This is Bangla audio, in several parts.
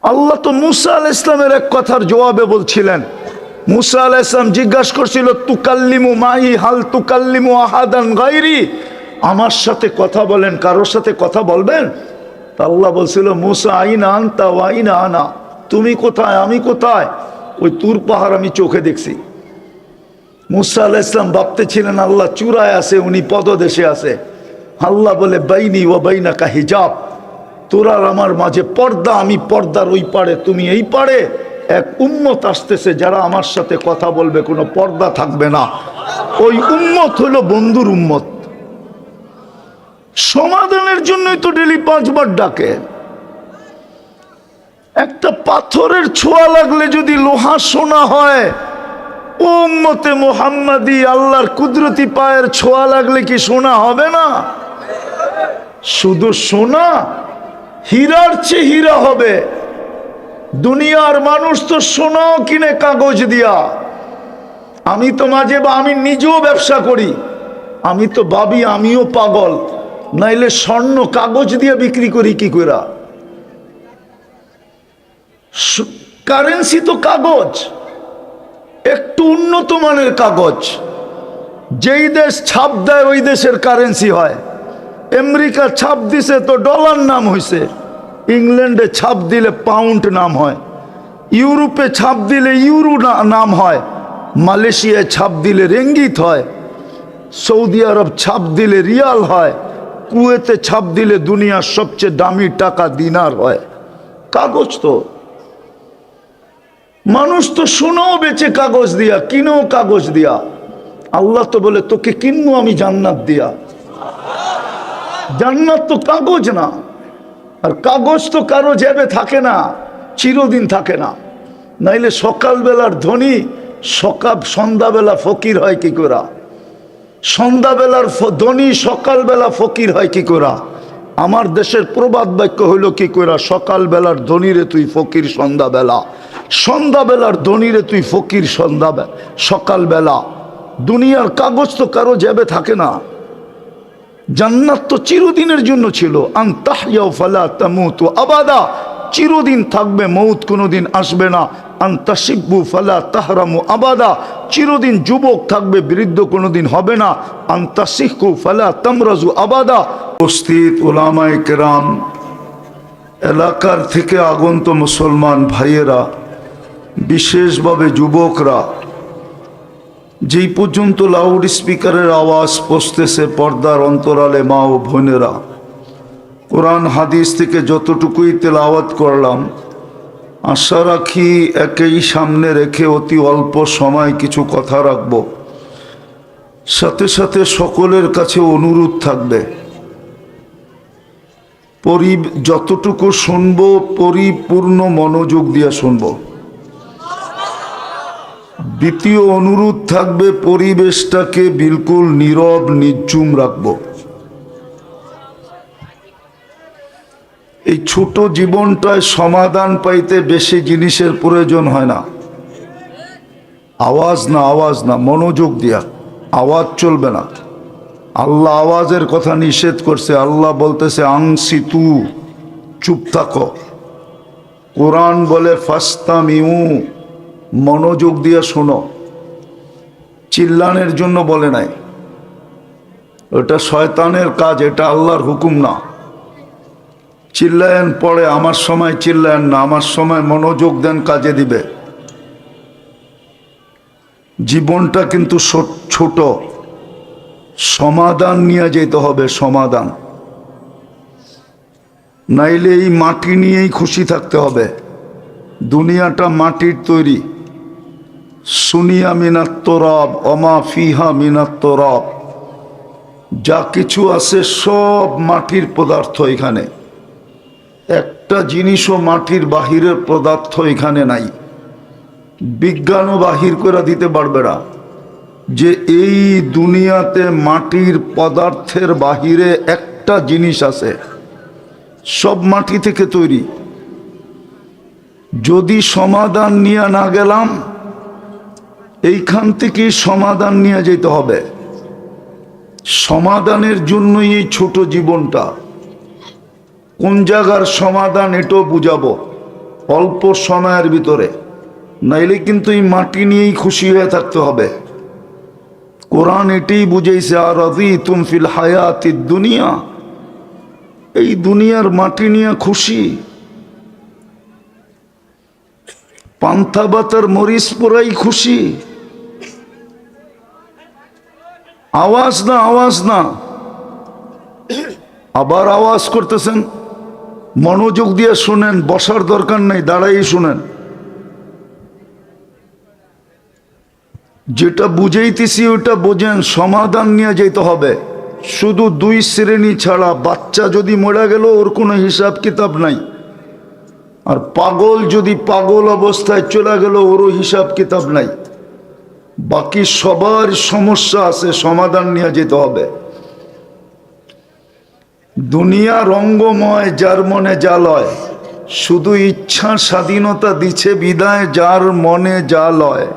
আল্লাহ তো মুসা আলাইহিস সালামের এক কথার জবাবে বলছিলেন, মুসা আলাইহিস সালাম জিজ্ঞাসা করছিল তুকাল্লিমু মাই হাল তুকাল্লিমু আহাদান গায়রি, আমার সাথে কথা বলেন, কারোর সাথে কথা বলবেন? তা আল্লাহ বলছিল মুসা আইনা আনতা ওয়া আইনা আনা, তুমি কোথায় আমি কোথায়? ওই তুর পাহাড় আমি চোখে দেখছি। মুসা আলাইহিস সালাম ভাবতেছিলেন আল্লাহ চূড়ায় আছে, উনি পদদেশে আছে। আল্লাহ বলে বাইনি ওয়া বাইনাকা হিজাব, তোর আর আমার মাঝে পর্দা, আমি পর্দার ওই পারে তুমি এই পারে। এক উম্মত আসতেছে যারা আমার সাথে কথা বলবে, কোনো পর্দা থাকবে না। ওই উম্মত হলো বন্ধুর উম্মত। সমাধানের জন্যই তো ডেলি 5 বার ডাকে। একটা পাথরের ছোঁয়া লাগলে যদি লোহা সোনা হয়, ও উম্মতে মুহাম্মাদি আল্লাহর কুদরতি পায়ের ছোঁয়া লাগলে কি সোনা হবে না? শুধু সোনা, হীরার চেয়ে হীরা হবে। দুনিয়ার মানুষ তো সোনাও কিনে কাগজ দিয়া। আমি তো মাঝে বা আমি নিজেও ব্যবসা করি, আমি তো ভাবি আমিও পাগল, নাইলে স্বর্ণ কাগজ দিয়ে বিক্রি করি কি করে? কারেন্সি তো কাগজ, একটু উন্নত মানের কাগজ। যেই দেশ ছাপ দেয় ওই দেশের কারেন্সি হয়। আমেরিকা ছাপ দিছে তো ডলার নাম হয়েছে, ইংল্যান্ডে ছাপ দিলে পাউন্ড নাম হয়, ইউরোপে ছাপ দিলে ইউরো নাম হয়, মালয়েশিয়ায় ছাপ দিলে রেঙ্গিত হয়, সৌদি আরব ছাপ দিলে রিয়াল হয়, কুয়েতে ছাপ দিলে দুনিয়ার সবচেয়ে দামি টাকা দিনার হয়। কাগজ তো, মানুষ তো সোনাও বেচে কাগজ দিয়া, কিনেও কাগজ দিয়া। আল্লাহ তো বলে তোকে কিনবো আমি জান্নাত দিয়া। জান্নাত তো কাগজ না, আর কাগজ তো কারো জেবে থাকে না, চিরদিন থাকে না। নাইলে সকালবেলার ধনী সন্ধ্যাবেলা ফকির হয় কি করে? সন্ধ্যাবেলার ধনী সকালবেলা ফকির হয় কি করে? আমার দেশের প্রবাদ বাক্য হইল কি করে, সকালবেলার ধনীরে তুই ফকির সন্ধ্যাবেলা, সন্ধ্যাবেলার ধনীরে তুই ফকির সকালবেলা। দুনিয়ার কাগজ তো কারো জেবে থাকে না। জান্নাত তো চিরদিনের জন্য ছিল, আন তাহইয়া ফালা তামুতু আবাদা, চিরদিন থাকবে, মৌত কোনোদিন আসবে না। আন তাশিব্বু ফালা তাহরামু আবাদা, চিরদিন যুবক থাকবে, বৃদ্ধ কোনোদিন হবে না। আন তাসিহু ফালা তামরাজু আবাদা। উপস্থিত উলামায়ে কেরাম, এলাকার থেকে আগন্ত মুসলমান ভাইয়েরা, বিশেষভাবে যুবকরা, যেই পর্যন্ত লাউড স্পিকারের আওয়াজ পৌঁছতেছে, পর্দার অন্তরালে মা ও বোনেরা, কোরআন হাদিস থেকে যতটুকুই তেলাওয়াত করলাম, আশা রাখি একেই সামনে রেখে অতি অল্প সময় কিছু কথা রাখব। সাথে সাথে সকলের কাছে অনুরোধ থাকবে, যতটুকু শুনব পরিপূর্ণ মনোযোগ দিয়ে শুনব। দ্বিতীয় অনুরোধ থাকবে, পরিবেশটাকে বিলকুল নীরব নির্জুম রাখব। এই ছোট জীবনটায় সমাধান পাইতে বেশি জিনিসের প্রয়োজন হয় না। আওয়াজ না, মনোযোগ দিয়া। আওয়াজ চলবে না। আল্লাহ আওয়াজের কথা নিষেধ করছে। আল্লাহ বলতেছে আনসিতু, চুপ থাকো। কোরআন বলে ফাস্তামিউ, মনোযোগ দিয়ে শোনো। চিল্লানের জন্য বলে নাই, ওটা শয়তানের কাজ, এটা আল্লাহর হুকুম না। চিল্লায়েন পরে, আমার সময় চিল্লায়েন না, আমার সময় মনোযোগ দেন, কাজে দিবে। জীবনটা কিন্তু ছোট, সমাধান নিয়ে যেতে হবে, সমাধান। নাইলে এই মাটি নিয়েই খুশি থাকতে হবে। দুনিয়াটা মাটির তৈরি। সুনিয়া মিনাত তোরাব অমা ফিহা মিনাত তোরাব, যা কিছু আছে সব মাটির পদার্থ। এখানে একটা জিনিসও মাটির বাহিরের পদার্থ এখানে নাই। বিজ্ঞানও বাহির করে দিতে পারবে না যে এই দুনিয়াতে মাটির পদার্থের বাহিরে একটা জিনিস আছে। সব মাটি থেকে তৈরি। যদি সমাধান নিয়ে না গেলাম, এইখান থেকে সমাধান নিয়ে যেতে হবে। সমাধানের জন্যই এই ছোট জীবনটা। কোন জায়গার সমাধান এটাও বুঝাবো। অল্প সময়ের ভিতরে, নাইলে কিন্তু এই মাটি নিয়েই খুশি হয়ে থাকতে হবে। কোরআন এটাই বুঝাইছে, আর রাযীতুম ফিল হায়াতিদ দুনিয়া, এই দুনিয়ার মাটি নিয়ে খুশি। পান্থা বাতার মরিচ পোড়াই খুশি। আওয়াজ না, আওয়াজ না, আবার আওয়াজ করতেছেন। মনোযোগ দিয়ে শুনেন, বসার দরকার নেই, দাঁড়াই শুনেন। যেটা বুঝাইতেছি ওটা বোঝেন, সমাধান নিয়ে যেতে হবে। শুধু 2 শ্রেণী ছাড়া, বাচ্চা যদি মরে গেল ওর কোনো হিসাব কিতাব নাই, আর পাগল যদি পাগল অবস্থায় চলে গেল ওরও হিসাব কিতাব নাই। বাকি সবার সমস্যা আছে, সমাধান নিয়ে যেতে হবে। দুনিয়া রঙ্গময়, যার মনে যা লয়, শুধু ইচ্ছা স্বাধীনতা দিছে বিদায় যার মনে যা লয়।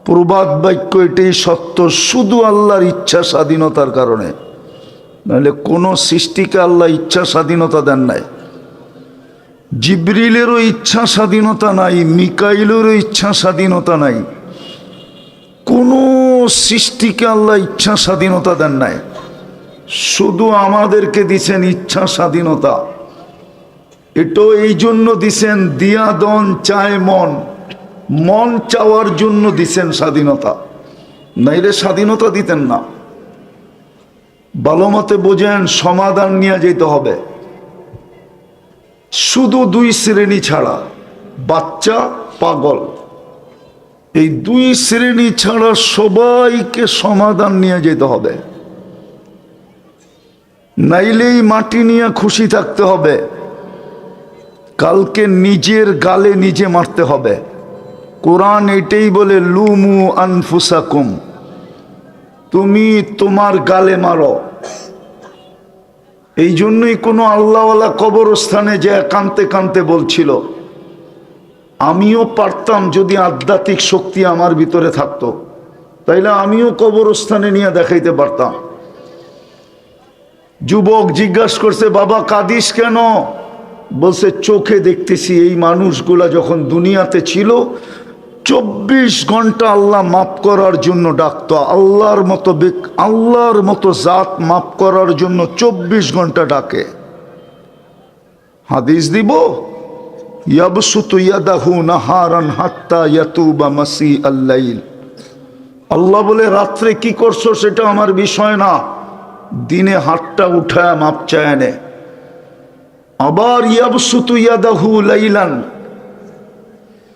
প্রবাদ বাক্য এটাই সত্য, শুধু আল্লাহর ইচ্ছা স্বাধীনতার কারণে, নাহলে কোনো সৃষ্টিকে আল্লাহ ইচ্ছা স্বাধীনতা দেন নাই। জিবরিলেরও ইচ্ছা স্বাধীনতা নাই, মিকাইলেরও ইচ্ছা স্বাধীনতা নাই, কোনো সৃষ্টিকে আল্লাহ ইচ্ছা স্বাধীনতা দেন নাই। শুধু আমাদেরকে দিছেন ইচ্ছা স্বাধীনতা। এটাও এই জন্য দিছেন, দিয়া দন চায় মন, মন চাওয়ার জন্য দিছেন স্বাধীনতা, নাইলে স্বাধীনতা দিতেন না। ভালো মতে বোঝেন, সমাধান নিয়ে যেতে হবে। শুধু 2 শ্রেণী ছাড়া, বাচ্চা পাগল, এই 2 শ্রেণী ছাড়া সবাইকে সমাধান নিয়ে যেতে হবে, নাইলেই মাটি নিয়ে খুশি থাকতে হবে। কালকে নিজের গালে নিজে মারতে হবে। কোরআন এটাই বলে, লুমু আনফুসাকুম, তুমি তোমার গালে মারো। এই জন্যই কোনো আল্লাহওয়ালা কবরস্থানে যে কানতে কানতে বলছিল, আমিও পারতাম যদি আধ্যাত্মিক শক্তি আমার ভিতরে থাকতো, তাইলে আমিও কবরস্থানে নিয়ে দেখাইতে পারতাম। যুবক জিজ্ঞাসা করছে, বাবা কাঁদিস কেন? বলছে, চোখে দেখতেছি এই মানুষগুলা যখন দুনিয়াতে ছিল 24 ঘন্টা আল্লাহ মাফ করার জন্য ডাকতো। আল্লাহর মতো জাত মাফ করার জন্য 24 ঘন্টা ডাকে। হাদিস দিব, ইয়াবসুতু ইয়াদাহু নাহারান হাত্তা ইয়াতুবা মাসি আল-লাইল। আল্লাহ বলে, রাত্রে কি করছো সেটা আমার বিষয় না, দিনে হাতটা উঠায় মাপ চায় নে। আবার ইয়াবসুতু ইয়াদাহু লাইলান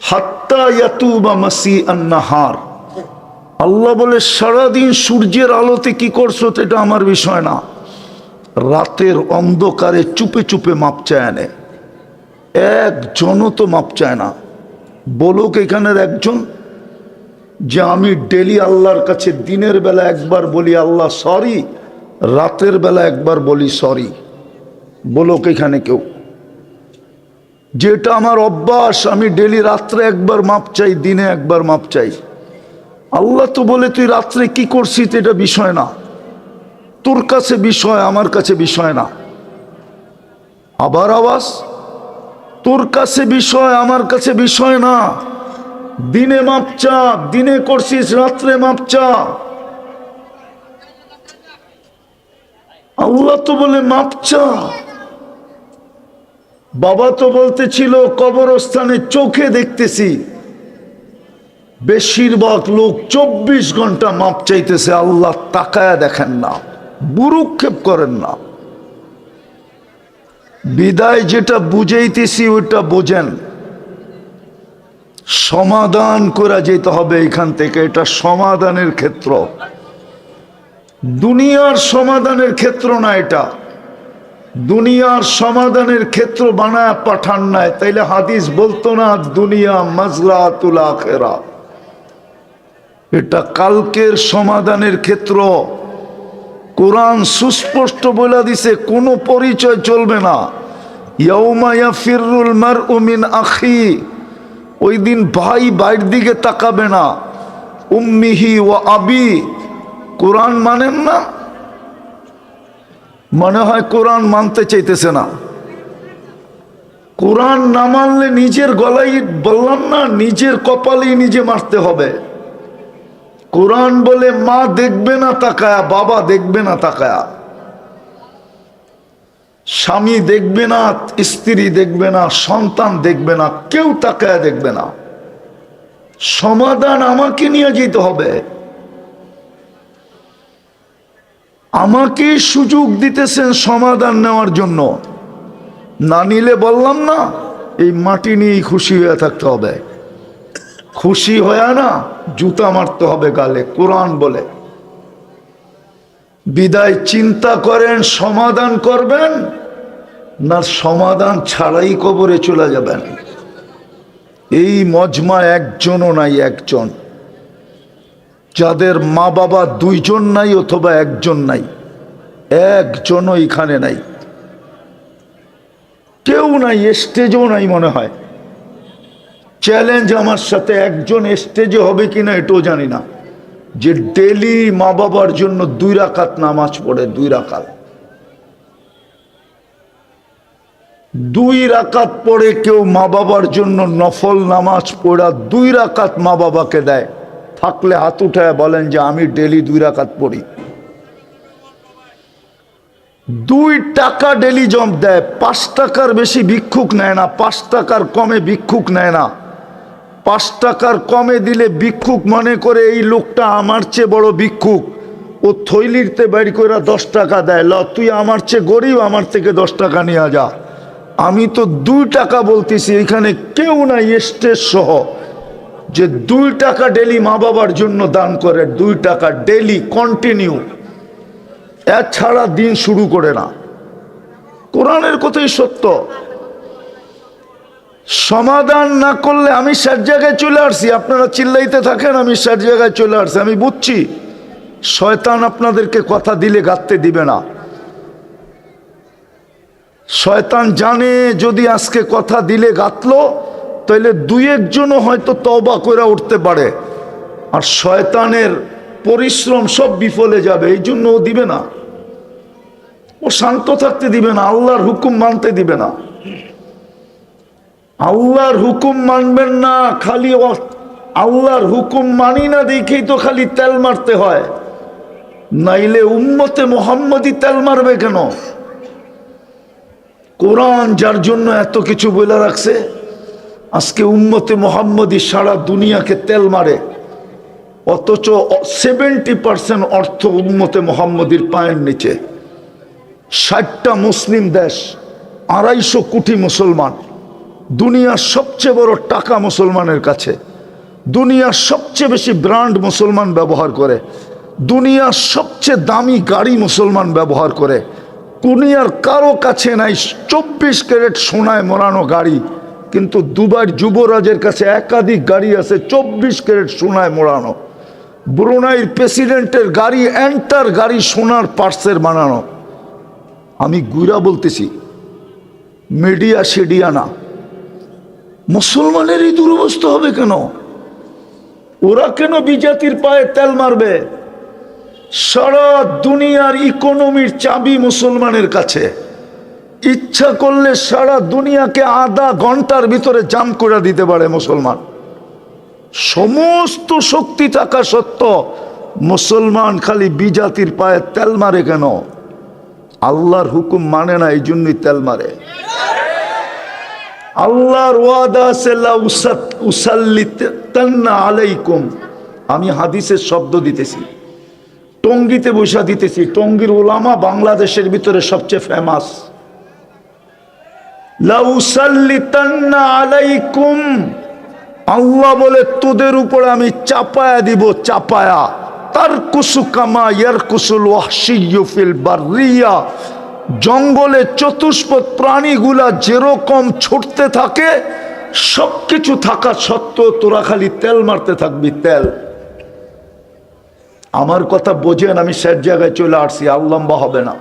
হাত্তা ইয়াতুবা মাসি আন-নাহার। আল্লাহ বলে, সারাদিন সূর্যের আলোতে কি করছো সেটা আমার বিষয় না, রাতের অন্ধকারে চুপে চুপে মাপ চায় নে। একজনও তো মাপ চায় না। বলুক এখানের একজন যে আমি ডেলি আল্লাহর কাছে দিনের বেলা একবার বলি আল্লাহ সরি, রাতের বেলা একবার বলি সরি। বলুক এখানে কেউ যেটা আমার অভ্যাস, আমি ডেলি রাত্রে একবার মাপ চাই, দিনে একবার মাপ চাই। আল্লাহ তো বলে, তুই রাত্রে কি করছিস এটা বিষয় না, তোর কাছে বিষয়, আমার কাছে বিষয় না। আবার আওয়াজ, তোর কাছে বিষয়, আমার কাছে বিষয় না। দিনে মাপ চা, দিনে করছিস, রাত্রে মাপ চা। আল্লাহ তো বলে মাপ চা। বাবা তো বলতেছিল কবরস্থানে চোখে দেখতেছি বেশিরভাগ লোক 24 ঘন্টা মাপ চাইতেছে, আল্লাহ তাকায়া দেখেন না, বুরুক্ষেপ করেন না। বিদায় যেটা বুঝাইতেছি ওইটা বোঝেন, সমাধান করা যেতে হবে এখান থেকে। এটা সমাধানের ক্ষেত্র, দুনিয়ার সমাধানের ক্ষেত্র না। এটা দুনিয়ার সমাধানের ক্ষেত্র বানায় পাঠান নাই, তাইলে হাদিস বলতো না দুনিয়া মাজরাতুল আখিরা। এটা কালকের সমাধানের ক্ষেত্র। কোরআন সুস্পষ্ট বলে দিছে, কোনো পরিচয় চলবে না। ইয়াউমা ইয়াফিরুল মারউ মিন আখি, ওই দিন ভাই ভাইয়ের দিকে তাকাবে না। উম্মিহি ওয়া আবি, কোরআন মানেন না? মনে হয় কোরআন মানতে চাইতেছে না। কোরআন না মানলে নিজের গলায় বললাম না, নিজের কপালেই নিজে মারতে হবে। কোরআন বলে মা দেখবে না তাকায়া, বাবা দেখবে না তাকায়া, স্বামী দেখবে না, স্ত্রী দেখবে না, সন্তান দেখবে না, কেউ তাকায়া দেখবে না। সমাধান আমাকে নিয়ে যেতে হবে। আমাকে সুযোগ দিতেছেন সমাধান নেওয়ার জন্য। না নিলে বললাম না, এই মাটি নিয়েই খুশি হয়ে থাকতে হবে। খুশি হয়ে না জুতা মারতে হবে গালে, কোরআন বলে। বিদায় চিন্তা করেন সমাধান করবেন না সমাধান ছাড়াই কবরে চলে যাবেন। এই মজমা একজনও নাই, একজন। যাদের মা বাবা দুইজন নাই অথবা একজন নাই, একজনও এখানে নাই, কেউ নাই, স্টেজও নাই মনে হয়। চ্যালেঞ্জ আমার সাথে, একজন স্টেজে হবে কিনা এটাও জানি না, যে ডেলি মা বাবার জন্য 2 রাকাত নামাজ পড়ে। 2 রাকাত, 2 রাকাত পড়ে কেউ মা বাবার জন্য নফল নামাজ পড়া 2 রাকাত মা বাবাকে দেয়, থাকলে হাত উঠায় বলেন যে আমি ডেলি 2 রাকাত পড়ি। 2 টাকা ডেলি জম দেয়, 5 টাকার বেশি ভিক্ষুক নেয় না, 5 টাকার কমে ভিক্ষুক নেয় না। 5 টাকার কমে দিলে ভিক্ষুক মনে করে এই লোকটা আমার চেয়ে বড় ভিক্ষুক, ও থৈলিতে বের করে 10 টাকা দেয়, ল তুই আমার চেয়ে গরিব, আমার থেকে 10 টাকা নিয়ে যা। আমি তো 2 টাকা বলতেছি, এখানে কেউ নাই স্টেজ সহ যে 2 টাকা ডেলি মা বাবার জন্য দান করে। 2 টাকা ডেলি কন্টিনিউ, এছাড়া দিন শুরু করে না। কোরআনের কথাই সত্য। সমাধান না করলে আমি 60 জায়গায় চলে আসছি, আপনারা চিল্লাইতে থাকেন, আমি 60 জায়গায় চলে আসছি। আমি বুঝছি শয়তান আপনাদেরকে কথা দিলে গাঁথতে দিবে না। শয়তান জানে যদি আজকে কথা দিলে গাঁথলো তাহলে 2-1 জনও হয়তো তওবা করে উঠতে পারে, আর শয়তানের পরিশ্রম সব বিফলে যাবে। এই জন্য ও দিবে না, ও শান্ত থাকতে দিবে না, আল্লাহর হুকুম মানতে দিবে না। আল্লাহর হুকুম মানবেন না, খালি আল্লাহর হুকুম মানি না দেখেই তো খালি তেল মারতে হয়, নাইলে উম্মতে মুহাম্মদী তেল মারবে কেন? কোরআন যার জন্য এত কিছু বলে রাখছে, আজকে উম্মতে মুহাম্মদী সারা দুনিয়াকে তেল মারে, অথচ 70% অর্থ উম্মতে মুহাম্মদীর পায়ের নিচে। 60টা মুসলিম দেশ, 250 কোটি মুসলমান, দুনিয়ার সবচেয়ে বড় টাকা মুসলমানের কাছে, দুনিয়ার সবচেয়ে বেশি ব্র্যান্ড মুসলমান ব্যবহার করে, দুনিয়ার সবচেয়ে দামি গাড়ি মুসলমান ব্যবহার করে। দুনিয়ার কারো কাছে নাই 24 ক্যারেট সোনায় মোড়ানো গাড়ি, কিন্তু দুবাইয়ের যুবরাজের কাছে একাধিক গাড়ি আছে 24 ক্যারেট সোনায় মোড়ানো। ব্রুনাইয়ের প্রেসিডেন্টের গাড়ি, এন্টার গাড়ি সোনার পার্সের বানানো। আমি গুইরা বলতেছি, মিডিয়া সেডিয়া না। মুসলমানের এই দুরবস্থা হবে কেন? ওরা কেন বিজাতির পায়ে তেল মারবে? সারা দুনিয়ার ইকোনমির চাবি মুসলমানের কাছে। ইচ্ছা করলে সারা দুনিয়াকে আধা ঘন্টার ভিতরে জাম করে দিতে পারে মুসলমান। সমস্ত শক্তি থাকা সত্ত্বেও মুসলমান খালি বিজাতির পায়ে তেল মারে কেন? আল্লাহর হুকুম মানে না, এই জন্যই তেল মারে। আল্লাহর ওয়াদা আছে, লা উসাল্লিতান্না আলাইকুম। আমি হাদিসের শব্দ দিতেছি, টঙ্গীতে বৈশা দিতেছি। টঙ্গীর উলামা বাংলাদেশের ভিতরে সবচেয়ে ফেমাস। লা উসাল্লিতান্না আলাইকুম, আল্লাহ বলে তোদের উপর আমি চাপায়া দিব, চাপায়া। তারকুসু কামা ইয়ারকুসুল ওয়াহশিয়্যু ফিল বাররিয়া, জঙ্গলে চতুষ্পদ প্রাণীগুলা যেরকম ছুটতে থাকে, সবকিছু থাকা সত্ত্বেও তোরা খালি তেল মারতে থাকবি, তেল। আমার কথা বোঝেন, আমি সব জায়গায় চলে আসছি, আর লম্বা হবে না।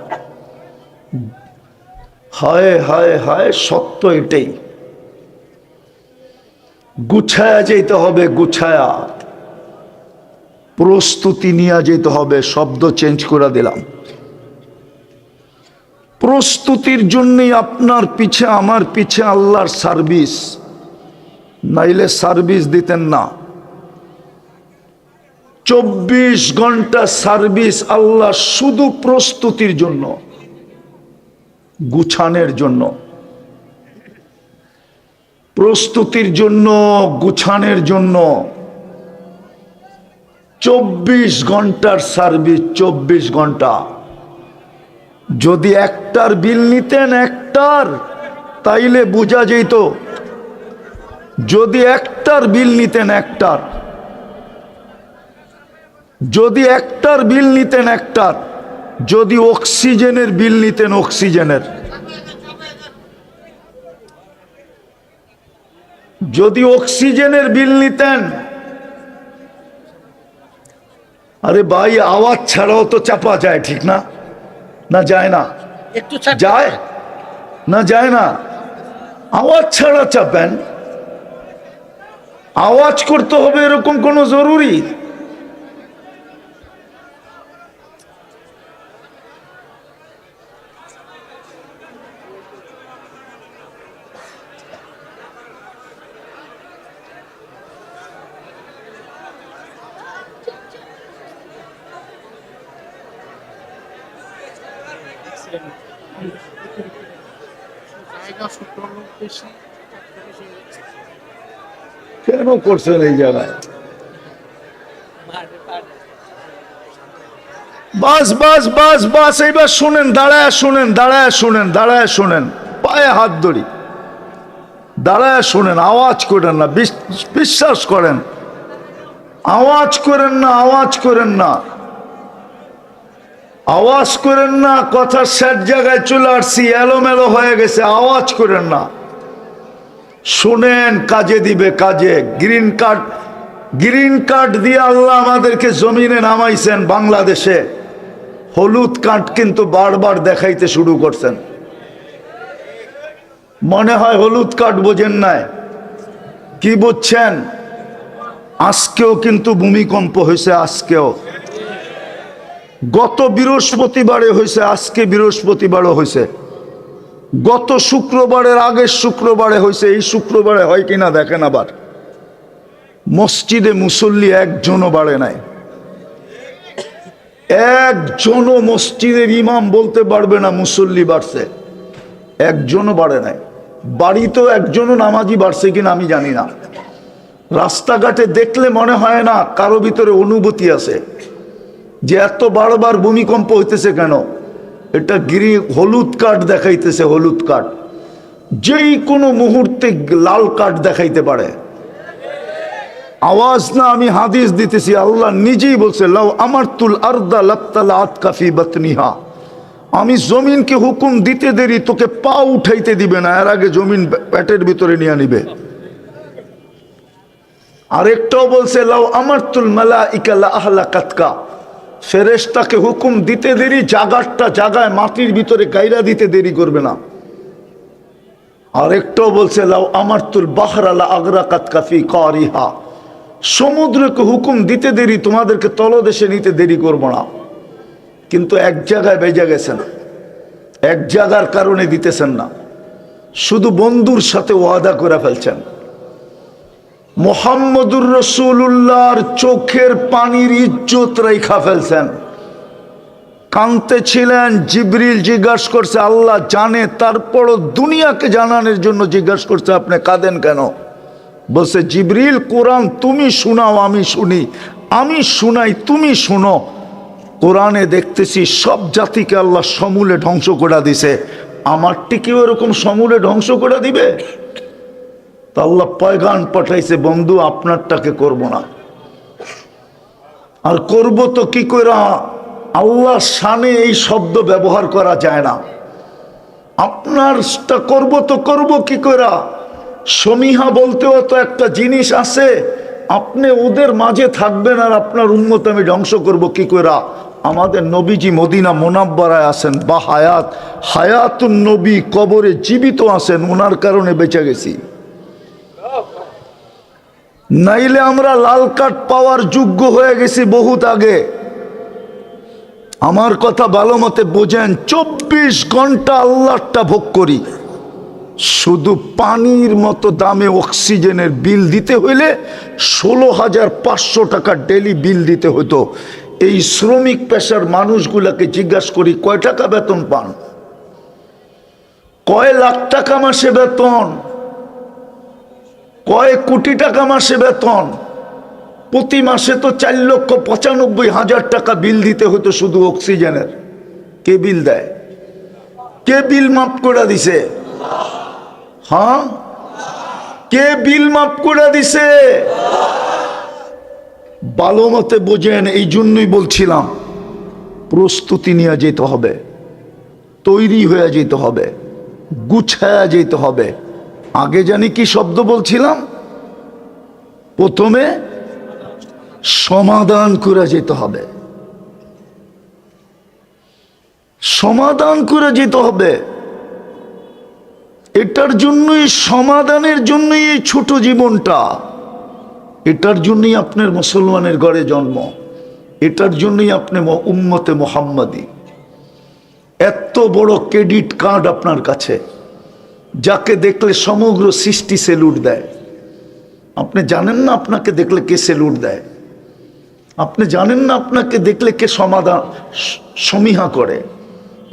হায় হায় হায়, সত্য এটাই। গুছায়া যেতে হবে, গুছায়া প্রস্তুতি নিয়ে যেতে হবে। শব্দ চেঞ্জ করে দিলাম। প্রস্তুতির জন্যই আপনার পিছে আমার পিছে আল্লাহর সার্ভিস, নাইলে সার্ভিস দিতেন না। 24 ঘন্টা সার্ভিস আল্লাহ শুধু প্রস্তুতির জন্য, গুছানোর জন্য, প্রস্তুতির জন্য, গুছানোর জন্য 24 ঘন্টার সার্ভিস। 24 ঘন্টা। যদি একটার বিল নিতেন, একটার, তাইলে বোঝা যেত। যদি একটার বিল নিতেন, একটার, যদি একটার বিল নিতেন, একটার, যদি অক্সিজেনের বিল নিতেন, অক্সিজেনের, যদি অক্সিজেনের বিল নিতেন। আরে ভাই, আওয়াজ ছাড়াও তো চাপা যায়, ঠিক না? না যায় না? একটু যায় না? যায় না? আওয়াজ ছাড়া চাপেন। আওয়াজ করতে হবে এরকম কোনো জরুরি? কেন করছেন এই জায়গায়? বাস বাস বাস বাস, এইবার শুনেন, দাঁড়ায় শুনেন, দাঁড়ায় শুনেন, দাঁড়ায় শুনেন, পায়ে হাত ধরি, দাঁড়ায় শুনেন, আওয়াজ করেন না, বিশ্বাস করেন, আওয়াজ করেন না, আওয়াজ করেন না, আওয়াজ করেন না। কথা সেট জায়গায় চলে আসছি, এলোমেলো হয়ে গেছে, আওয়াজ করেন না। শুনেন, কাজে দিবে, কাজে। গ্রিন কার্ড, গ্রিন কার্ড দিয়ে আল্লাহ আমাদেরকে জমিনে নামাইছেন বাংলাদেশে। হলুদ কার্ড কিন্তু বারবার দেখাইতে শুরু করছেন। মনে হয় হলুদ কার্ড বোঝেন নাই। কি বুঝছেন? আজকেও কিন্তু ভূমিকম্প হয়েছে, আজকেও। গত বৃহস্পতিবারে হয়েছে, আজকে বৃহস্পতিবারও হয়েছে। গত শুক্রবারের আগের শুক্রবারে হয়েছে, এই শুক্রবারে হয় কিনা দেখেন। আবার মসজিদে মুসল্লি একজনও বাড়ে নাই, একজনও মসজিদের ইমাম বলতে পারবে না মুসল্লি বাড়ছে, একজনও বাড়ে নাই। বাড়িতেও একজনও নামাজি বাড়ছে কিনা আমি জানি না। রাস্তাঘাটে দেখলে মনে হয় না কারো ভিতরে অনুভূতি আছে যে এত বারবার ভূমিকম্প হইতেছে কেন। এটা হলুদ কার্ড দেখাইতেছে, হলুদ কার্ড। যেই কোনো মুহূর্তে লাল কার্ড দেখাইতে পারে। আওয়াজ না, আমি হাদিস দিতেছি, আল্লাহ নিজেই বলছে, লাউ আমারতুল আরদা লাবতালাত কাফি বাতনিহা। আমি জমিনকে হুকুম দিতে দেরি, তোকে পা উঠাইতে দিবে না, এর আগে জমিন পেটের ভিতরে নিয়ে নিবে। আরেকটাও বলছে, লাউ আমারতুল মালাইকা লা আহলাকাতকা। ফেরেশতাকে হুকুম দিতে দেরি, জাগারটা জাগায় মাটির ভিতরে গাইরা দিতে দেরি করবে না। আরেকটাও বলছে, লাউ আমারতুল বাহরা লা আগরাকাতকা ফি কারিহা। সমুদ্রকে হুকুম দিতে দেরি, তোমাদেরকে তলদেশে নিতে দেরি করব না। কিন্তু এক জায়গায় বেজে গেছেন, এক জায়গার কারণে দিতেছেন না। শুধু বন্ধুর সাথে ওয়াদা করে ফেলছেন। মুহাম্মদুর রাসূলুল্লাহর চোখের পানির ইজ্জত রেখা ফেলছেন। কাঁদতে ছিলেন, জিবরিল জিজ্ঞাসা করছে, আল্লাহ জানে, তারপরও দুনিয়াকে জানানোর জন্য জিজ্ঞাসা করছে, আপনি কাঁদেন কেন? বলছে, জিবরিল, কোরআন তুমি শোনাও, আমি শুনি, আমি শুনাই, তুমি শুনো। কোরআনে দেখতেছি সব জাতিকে আল্লাহ সমূলে ধ্বংস করে দিছে, আমারটিকেও এরকম সমূলে ধ্বংস করে দিবে? তা আল্লাহ পয়গান পাঠাইছে, বন্ধু আপনারটাকে করব না। আর করব তো কি করে? আল্লাহ শানে এই শব্দ ব্যবহার করা যায় না। আপনারটা করব তো করব কি করে? সমীহা বলতেও তো একটা জিনিস আছে, আপনি ওদের মাঝে থাকবেন আর আপনার উম্মত আমি ধ্বংস করব কি করে? আমাদের নবীজি মদিনা মুনাব্বারায় আছেন, বা হায়াত, হায়াতুন নবী কবরে জীবিত আছেন, ওনার কারণে বেঁচে গেছি। নাইলে আমরা লাল কার্ড পাওয়ার যোগ্য হয়ে গেছি বহুত আগে। আমার কথা ভালো মতে বোঝেন, 24 ঘন্টা আল্লাহটা ভোগ করি। শুধু পানির মতো দামে অক্সিজেনের বিল দিতে হইলে 16,500 টাকা ডেলি বিল দিতে হতো। এই শ্রমিক পেশার মানুষগুলাকে জিজ্ঞাসা করি কয় টাকা বেতন পান, কয় লাখ টাকা মাসে বেতন, কয় কোটি টাকা মাসে বেতন। প্রতি মাসে তো 4,95,000 টাকা বিল দিতে হতো শুধু অক্সিজেনের। কে বিল দেয়? কে বিল মাফ করে দিছে? হ্যাঁ, কে বিল মাফ করে দিছে? ভালো মতে বোঝেন। এই জন্যই বলছিলাম প্রস্তুতি নিয়ে যেতে হবে, তৈরি হয়ে যেতে হবে, গুছায়া যেতে হবে। আগে জানি কি শব্দ বলছিলাম? প্রথমে সমাধান করে যেতে হবে, সমাধান করে যেতে হবে। এটার জন্যই, সমাধানের জন্যই এই ছোট জীবনটা, এটার জন্যই আপনার মুসলমানের ঘরে জন্ম, এটার জন্যই আপনি উম্মতে মুহাম্মাদি। এত বড় ক্রেডিট কার্ড আপনার কাছে, যাকে দেখলে সমগ্র সৃষ্টি সেলুট দেয়। আপনি জানেন না আপনাকে দেখলে কে সেলুট দেয়? আপনি জানেন না আপনাকে দেখলে কে সমাধান সমীহা করে?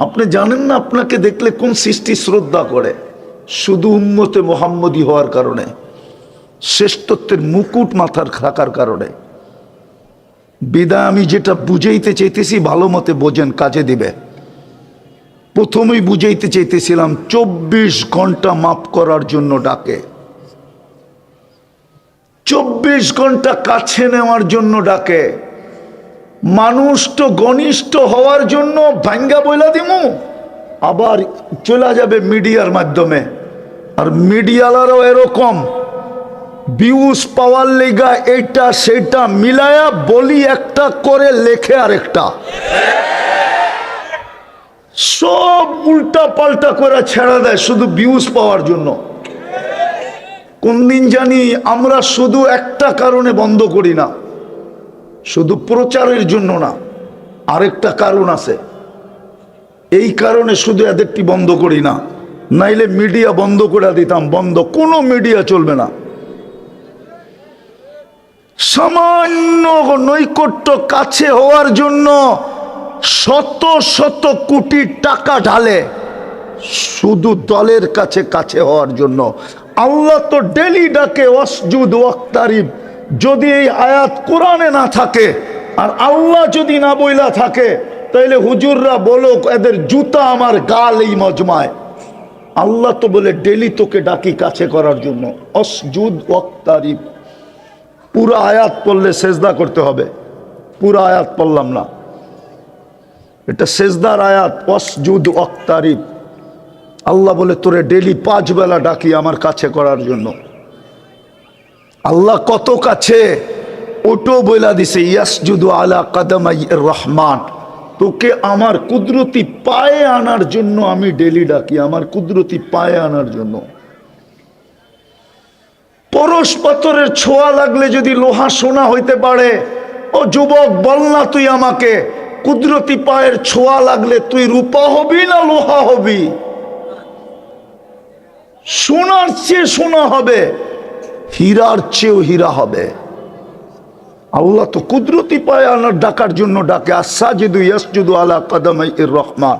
আপনি জানেন না আপনাকে দেখলে কোন সৃষ্টি শ্রদ্ধা করে? শুধু উম্মতে মুহাম্মদি হওয়ার কারণে, শ্রেষ্ঠত্বের মুকুট মাথার থাকার কারণে। বিদায় আমি যেটা বুঝাইতে চাইতেছি ভালো মতে বোঝেন, কাজে দিবে। প্রথমেই বুঝাইতে চাইতেছিলাম 24 ঘন্টা মাফ করার জন্য ডাকে, 24 ঘন্টা কাছে নেওয়ার জন্য ডাকে। মানুষ তো ঘনিষ্ঠ হওয়ার জন্য ভাঙ্গা বইলা দিমু, আবার চলে যাবে মিডিয়ার মাধ্যমে। আর মিডিয়ালারও এরকম ভিউজ পাওয়ার লেগা এইটা সেটা মিলায়া বলি একটা করে লেখে আরেকটা, সব উল্টা পাল্টা করে ছেড়ে দেয় শুধু ভিউজ পাওয়ার জন্য। কোন দিন জানি আমরা শুধু একটা কারণে বন্ধ করি না, শুধু প্রচারের জন্য না, আরেকটা কারণ আছে। এই কারণে শুধু এদেরটি বন্ধ করি না, নাইলে মিডিয়া বন্ধ করে দিতাম। বন্ধ, কোনো মিডিয়া চলবে না। সামান্য নৈকট্য কাছে হওয়ার জন্য শত শত কোটি টাকা ঢালে শুধু দলের কাছে কাছে হওয়ার জন্য। আল্লাহ তো ডেলি ডাকে ওয়াসজুদ ওয়াক্তারিব। যদি এই আয়াত কোরআনে না থাকে আর আল্লাহ যদি না বইলা থাকে, তাইলে হুজুররা বলো এদের জুতা আমার গাল এই মজমায়। আল্লাহ তো বলে ডেলি তোকে ডাকি কাছে করার জন্য, ওয়াসজুদ ওয়াক্তারিব। পুরো আয়াত পড়লে সেজদা করতে হবে, পুরো আয়াত পড়লাম না, এটা সেজদার আয়াত। ওয়াসজুদ ওয়াক্তারিব। আল্লাহ বলে তোরে ডেলি 5 বেলা ডাকি আমার কাছে করার জন্য। আল্লাহ কত কাছে ওটো বইলা দিছে, ইয়াসজুদু আলা কাদামাই রহমান। তোকে আমার কুদরতি পায়ে আনার জন্য আমি ডেলি ডাকি, আমার কুদরতি পায়ে আনার জন্য। পরশ পাথরের ছোঁয়া লাগলে যদি লোহা সোনা হইতে পারে, ও যুবক বল না তুই আমাকে, কুদরতি পায়ের ছোঁয়া লাগলে তুই রূপা হবি না লোহা হবি? সোনার চেয়ে সোনা হবে, হীরার চেয়েও হীরা হবে। আল্লাহ তো কুদরতি পায়ে আনার ডাকার জন্য ডাকে, আসাজিদু ইয়াসজুদু আলা কাদামাই রহমান।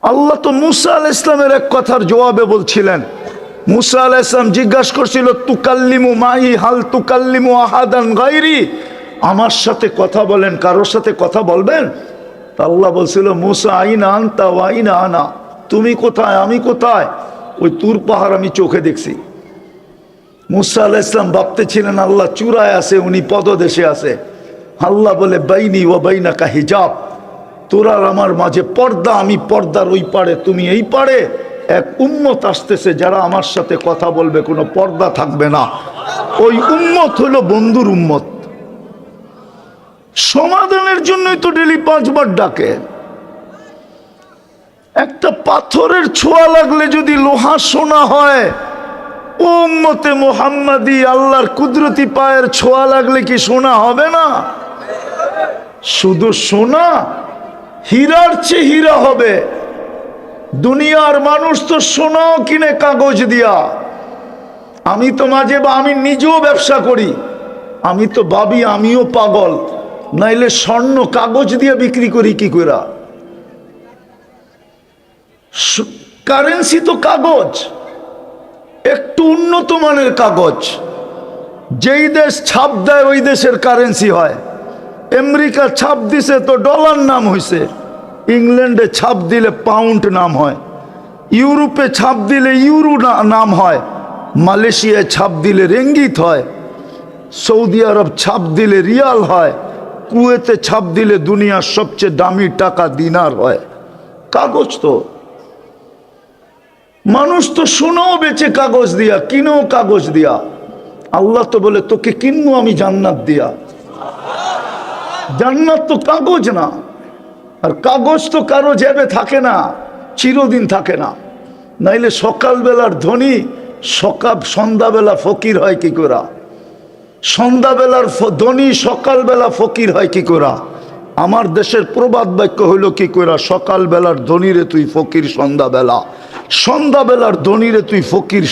আল্লাহ তো মুসা আলাইহিস সালামের এক কথার জবাবে বলছিলেন, মুসা আলাইহিস সালাম জিজ্ঞাসা করছিল তুকাল্লিমু মাই হাল তুকাল্লিমু আহাদান গায়রি, আমার সাথে কথা বলেন, কারোর সাথে কথা বলবেন? আল্লাহ বলছিল মুসা আইনা আনতা ওয়া আইনা আনা, তুমি কোথায় আমি কোথায়? ওই তুর পাহাড় আমি চোখে দেখছি। মুসা আলাইহিস সালাম ভাবতেছিলেন আল্লাহ চূড়ায় আছে, উনি পদদেশে আছে। আল্লাহ বলে বাইনি ওয়া বাইনাকা হিজাব, তোর আর আমার মাঝে পর্দা, আমি পর্দার ওই পারে তুমি এই পারে। এক উম্মত আসতেছে যারা আমার সাথে কথা বলবে, কোনো পর্দা থাকবে না। ওই উম্মত হলো বন্ধুর উম্মত। সমাধানের জন্যই তো ডেলি 5 বার ডাকে। একটা পাথরের ছোঁয়া লাগলে যদি লোহা সোনা হয়, উম্মতে মুহাম্মাদি আল্লাহর কুদরতি পায়ের ছোঁয়া লাগলে কি সোনা হবে না? শুধু সোনা হীরার চেয়ে হীরা হবে। দুনিয়ার মানুষ তো সোনাও কিনে কাগজ দিয়া। আমি তো আমি নিজেও ব্যবসা করি, আমি তো ভাবি আমিও পাগল, নাইলে স্বর্ণ কাগজ দিয়ে বিক্রি করি কি করে? কারেন্সি তো কাগজ, একটু উন্নত মানের কাগজ। যেই দেশ ছাপ দেয় ওই দেশের কারেন্সি হয়। আমেরিকা ছাপ দিছে তো ডলার নাম হয়েছে, ইংল্যান্ডে ছাপ দিলে পাউন্ড নাম হয়, ইউরোপে ছাপ দিলে ইউরো নাম হয়, মালয়েশিয়ায় ছাপ দিলে রেঙ্গিত হয়, সৌদি আরব ছাপ দিলে রিয়াল হয়, কুয়েতে ছাপ দিলে দুনিয়ার সবচেয়ে দামি টাকা দিনার হয়। কাগজ তো মানুষ তো সোনাও বেচে কাগজ দিয়া, কিনেও কাগজ দিয়া। আল্লাহ তো বলে তোকে কিনবো আমি জান্নাত দিয়া। জান্নাত তো কাগজ না, আর কাগজ তো কারো জেবে থাকে না, চিরদিন থাকে না। নাইলে সকালবেলার ধনী সন্ধ্যাবেলা ফকির হয় কি করে? সন্ধ্যাবেলার ধনী সকালবেলা ফকির হয় কি করে? আমার দেশের প্রবাদ বাক্য হইল কি করে, সকালবেলার ধনীরে তুই ফকির সন্ধ্যাবেলা, সন্ধ্যাবেলার ধনীরে তুই ফকির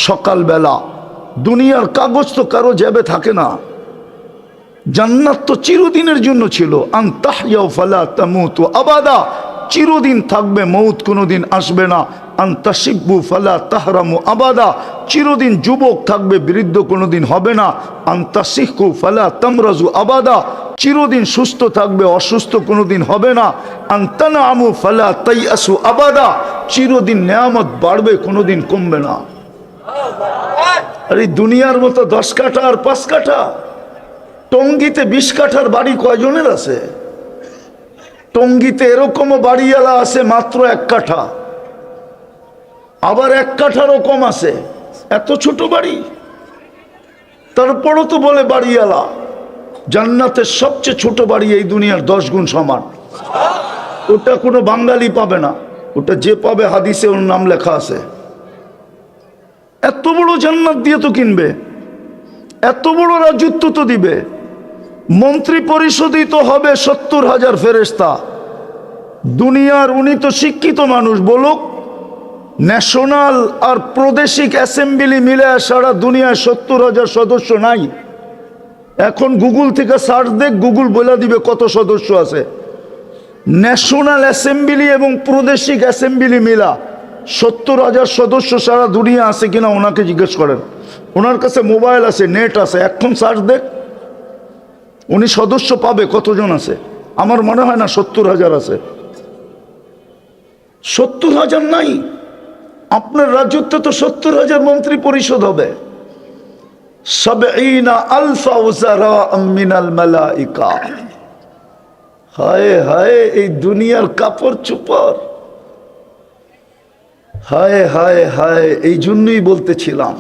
সকালবেলা। দুনিয়ার কাগজ তো কারো জেবে থাকে না। জান্নাত তো চিরদিনের জন্য ছিল। আনতাহইয়া ফালা তামুতু আবাদা, চিরদিন থাকবে, মৌত কোনোদিন আসবে না। আনতাশিব্বু ফালা তাহরামু আবাদা, চিরদিন যুবক থাকবে, বৃদ্ধ কোনোদিন হবে না। আনতাসিহু ফালা তামরাজু আবাদা, চিরদিন সুস্থ থাকবে, অসুস্থ কোনোদিন হবে না। আনতানামু ফালা তাইয়াসু আবাদা, চিরদিন নেয়ামত বাড়বে, কোনোদিন কমবে না। আর এই দুনিয়ার মতো 10 কাঠা আর 5 কাঠা, টঙ্গিতে 20 কাঠার বাড়ি কয়জনের আছে? টঙ্গিতে এরকমও বাড়িওয়ালা আছে মাত্র 1 কাঠা, আবার 1 কাঠারও কম আছে, এত ছোট বাড়ি। তারপরও তো বলে বাড়িওয়ালা। জান্নাতের সবচেয়ে ছোট বাড়ি এই দুনিয়ার 10 গুণ সমান। ওটা কোনো বাঙালি পাবে না, ওটা যে পাবে হাদিসে ওর নাম লেখা আছে। এত বড় জান্নাত দিয়ে তো কিনবে, এত বড় রাজত্ব তো দিবে। মন্ত্রী পরিষদই তো হবে 70,000 ফেরেশতা। দুনিয়ার উনি তো শিক্ষিত মানুষ, বলুক ন্যাশনাল আর প্রাদেশিক অ্যাসেম্বলি মিলে সারা দুনিয়ায় 70,000 সদস্য নাই। এখন গুগল থেকে সার্চ দেখ, গুগল বলে দিবে কত সদস্য আছে। ন্যাশনাল অ্যাসেম্বলি এবং প্রাদেশিক অ্যাসেম্বলি মিলা 70,000 সদস্য সারা দুনিয়া আছে কিনা ওনাকে জিজ্ঞেস করেন। ওনার কাছে মোবাইল আছে, নেট আছে, এখন সার্চ দেখ, উনি সদস্য পাবে কতজন আছে। আমার মনে হয় না 70,000 আছে। 70,000 নাই। আপনার রাজত্বে তো 70,000 মন্ত্রী পরিষদ হবে। 70,000 উযারা মিনাল মালাইকা। হায় হায়, এই দুনিয়ার কাপড় চোপড়, হায় হায় হায়। এই জন্যই বলতেছিলাম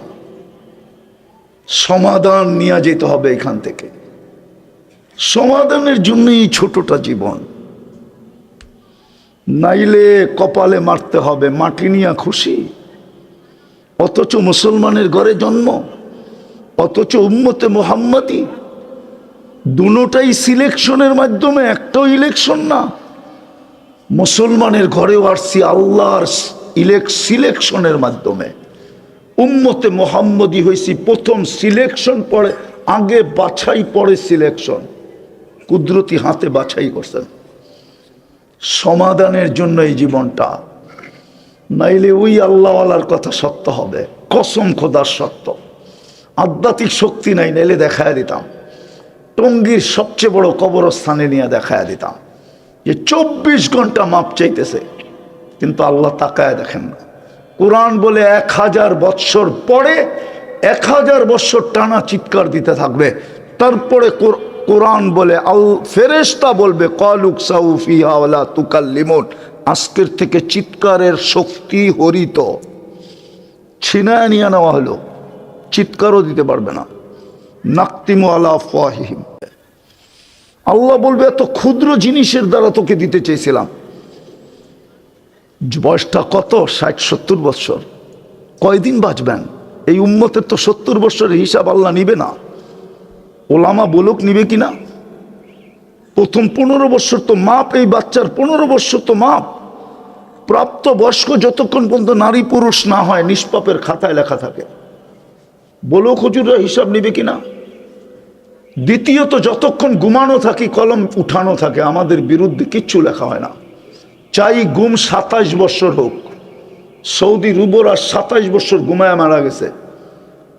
সমাধান নিয়ে যেতে হবে এখান থেকে। সমাধানের জন্যই ছোটটা জীবন, নাইলে কপালে মারতে হবে। মাটি নিয়ে খুশি, অথচ মুসলমানের ঘরে জন্ম, অথচ উম্মতে মুহাম্মাদি। দুটোটাই সিলেকশনের মাধ্যমে, একটাও ইলেকশন না। মুসলমানের ঘরেও আসছি আল্লাহর সিলেকশনের মাধ্যমে। উম্মতে মুহাম্মাদি হয়েছি প্রথম সিলেকশন, পরে আগে বাছাই, পরে সিলেকশন। কুদরতি হাতে বাছাই করছেন। সমাধানের জন্য এই জীবনটা, নাইলে ওই আল্লাহওয়ালার কথা সত্য হবে, কসম খোদার সত্য। আধ্যাত্মিক শক্তি নাই, নাইলে দেখায় দিতাম। টঙ্গীর সবচেয়ে বড় কবরস্থানে নিয়ে দেখায় দিতাম যে 24 ঘন্টা মাপ চাইতেছে, কিন্তু আল্লাহ তাকায় দেখেন না। কোরআন বলে 1000 বৎসর পরে 1000 বৎসর টানা চিৎকার দিতে থাকবে। তারপরে কোরআন বলে ফেরেশতা বলবে ক্বালু কসাউ ফিহা ওয়ালা তুকাল্লিমুন, আজকের থেকে চিৎকারের শক্তি হরিত ছিনায় নিয়ে নেওয়া হলো, চিৎকারও দিতে পারবে না। নাকতিমু আলা আফওয়াহিহিম, আল্লাহ বলবে এত ক্ষুদ্র জিনিসের দ্বারা তোকে দিতে চেয়েছিলাম। বয়সটা কত? 60-70 বৎসর। কয়দিন বাঁচবেন? এই উম্মতের তো 70 বৎসরের হিসাব আল্লাহ নিবে না। ওলামা বলুক নিবে কিনা, প্রথম 15 বছর তো মাপ, এই বাচ্চার 15 বছর তো মাপ। প্রাপ্ত বয়স্ক যতক্ষণ পর্যন্ত নারী পুরুষ না হয় নিষ্পাপের খাতায় লেখা থাকে। বলো হুজুররা হিসাব নিবে কিনা? দ্বিতীয়ত যতক্ষণ ঘুমানো থাকি কলম উঠানো থাকে, আমাদের বিরুদ্ধে কিচ্ছু লেখা হয় না। চাই গুম 27 বছর হোক। সৌদি রুবরা 27 বছর ঘুমায় মারা গেছে,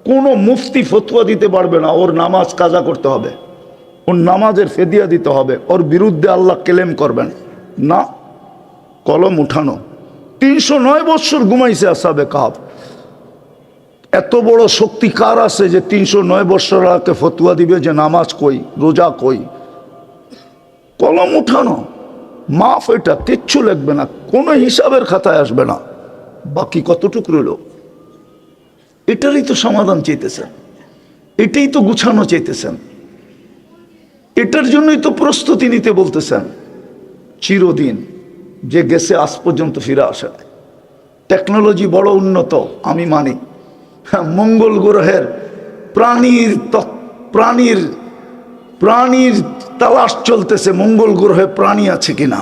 কোনো মুফতি ফতোয়া দিতে পারবে না ওর নামাজ কাজা করতে হবে, ওর নামাজের ফেদিয়া দিতে হবে, ওর বিরুদ্ধে আল্লাহ ক্লেম করবেন না। কলম উঠানো। 309 বছর ঘুমাইছে আসহাবে কাহফ। এত বড় শক্তি কার আছে যে 309 বছর আগে ফতোয়া দিবে যে নামাজ কই, রোজা কই? কলম উঠানো, মাফ। এটা কিচ্ছু লিখবে না, কোনো হিসাবের খাতায় আসবে না। বাকি কতটুকু রইল? এটারই তো সমাধান চাইতেছেন, এটাই তো গুছানো চাইতেছেন, এটার জন্যই তো প্রস্তুতি নিতে বলতেছেন। চিরদিন যে গেছে আজ পর্যন্ত ফিরে আসে না। টেকনোলজি বড় উন্নত আমি মানি, হ্যাঁ, মঙ্গল গ্রহের প্রাণীর তালাশ চলতেছে, মঙ্গল গ্রহে প্রাণী আছে কিনা,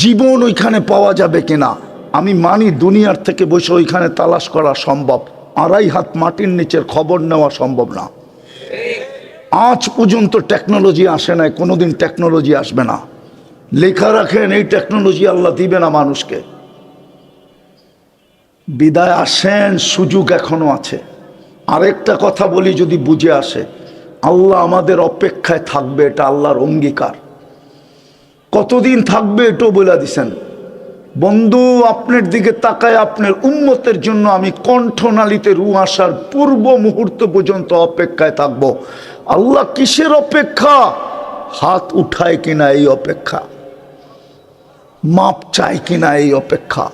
জীবন ওইখানে পাওয়া যাবে কিনা আমি মানি। দুনিয়ার থেকে বসে ওইখানে তালাশ করা সম্ভব, 2.5 হাত মাটির নিচের খবর নেওয়া সম্ভব না। আজ পর্যন্ত টেকনোলজি আসে নাই, কোনোদিন টেকনোলজি আসবে না। লেখা রাখেন এই টেকনোলজি আল্লাহ দিবে না মানুষকে। বিদায় আসেন, সুযোগ এখনো আছে। আরেকটা কথা বলি যদি বুঝে আসে, আল্লাহ আমাদের অপেক্ষায় থাকবে, এটা আল্লাহর অঙ্গীকার। কতদিন থাকবে এটাও বলে দিছেন। বন্ধু আপনার দিকে তাকায়, আপনার উম্মতের জন্য আমি কণ্ঠনালীতে রু আসার পূর্ব মুহূর্ত পর্যন্ত অপেক্ষায় থাকবো। আল্লাহ কিসের অপেক্ষা? হাত উঠায় কিনা এই অপেক্ষা, মাপ চায় কিনা এই অপেক্ষা,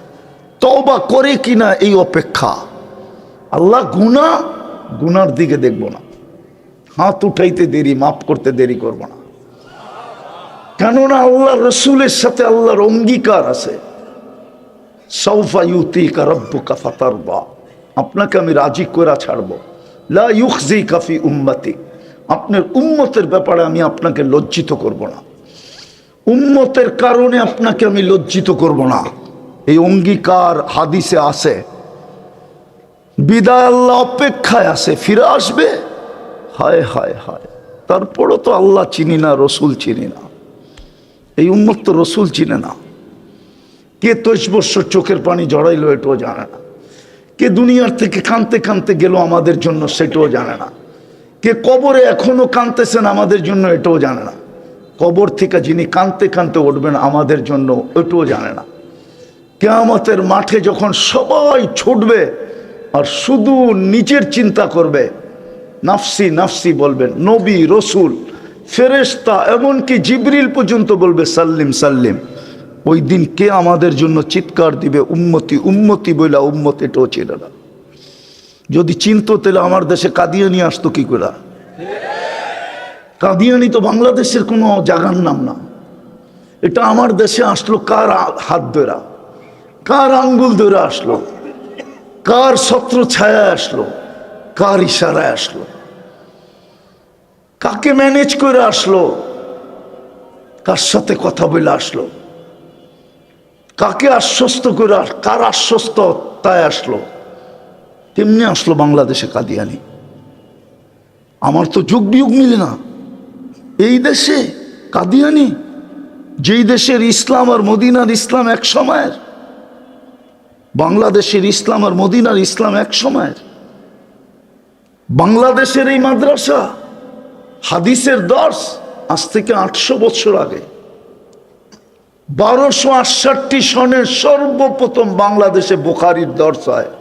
তওবা করে কিনা এই অপেক্ষা। আল্লাহ গুনার দিকে দেখব না, হাত উঠাইতে দেরি, মাপ করতে দেরি করব না। কেননা আল্লাহ রসুলের সাথে আল্লাহর অঙ্গীকার আছে, সাউফা ইউতিকা রাব্বুকা ফাতারদা, আপনাকে আমি রাজি করে ছাড়বো। লা ইউখজিকা ফি উম্মতি, আপনার উম্মতের ব্যাপারে আমি আপনাকে লজ্জিত করব না, উম্মতের কারণে আপনাকে আমি লজ্জিত করব না। এই অঙ্গীকার হাদিসে আছে। বিদায় আল্লাহ অপেক্ষায় আছে, ফিরে আসবে। হায় হায় হায়, তারপরও তো আল্লাহ চিনি না, রসুল চিনি না। এই উম্মত তো রসুল চিনে না। কে 23 বছর চোখের পানি জড়াইলো এটাও জানে না। কে দুনিয়ার থেকে কাঁদতে কাঁদতে গেল আমাদের জন্য সেটাও জানে না। কে কবরে এখনো কাঁদতেছেন আমাদের জন্য এটাও জানে না। কবর থেকে যিনি কাঁদতে কাঁদতে উঠবেন আমাদের জন্য এটাও জানে না। কিয়ামতের মাঠে যখন সবাই ছুটবে আর শুধু নিজের চিন্তা করবে, নাফসি নাফসি বলবেন, নবী রসুল ফেরেশতা এমনকি জিবরিল পর্যন্ত বলবে সাল্লিম সাল্লিম, ওই দিন কে আমাদের জন্য চিৎকার দিবে উম্মতি উম্মতি বইলা, উম্মত এটাও ছিল না। যদি চিনতো তাহলে আমার দেশে কাদিয়ানি আসতো কি করে? কাদিয়ানি তো বাংলাদেশের কোনো জায়গার নাম না। এটা আমার দেশে আসলো কার হাত ধরা, কার আঙ্গুল ধরে আসলো, কার ছত্র ছায়া আসলো, কার ইশারায় আসলো, কাকে ম্যানেজ করে আসলো, কার সাথে কথা বলে আসলো, কাকে আশ্বস্ত করে, কার আশ্বস্ত তাই আসলো, তেমনি আসলো বাংলাদেশে কাদিয়ানি। আমার তো যুগ বিয়োগ মিলে না। এই দেশে কাদিয়ানি, যেই দেশের ইসলাম আর মদিনার ইসলাম এক সময়ের, বাংলাদেশের ইসলাম আর মদিনার ইসলাম এক সময়ের। বাংলাদেশের এই মাদ্রাসা হাদিসের দর্স আজ থেকে 800 বছর আগে, 1268 সনের সর্বপ্রথম বাংলাদেশে বুখারীর দর্স হয়।